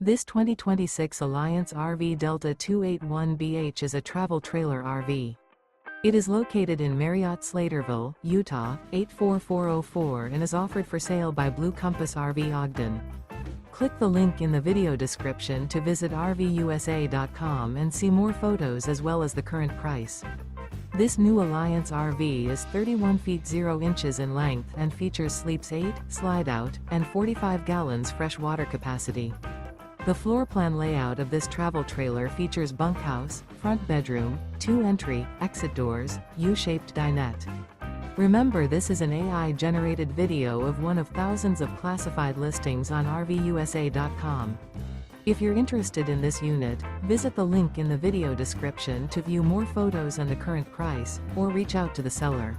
This 2026 Alliance RV Delta 281BH is a travel trailer RV. It is located in Marriott-Slaterville, Utah, 84404 and is offered for sale by Blue Compass RV Ogden. Click the link in the video description to visit RVUSA.com and see more photos as well as the current price. This new Alliance RV is 31 feet 0 inches in length and features sleeps 8, slide-out, and 45 gallons fresh water capacity. The floor plan layout of this travel trailer features bunkhouse, front bedroom, 2 entry, exit doors, U-shaped dinette. Remember, this is an AI-generated video of one of thousands of classified listings on RVUSA.com. If you're interested in this unit, visit the link in the video description to view more photos and the current price, or reach out to the seller.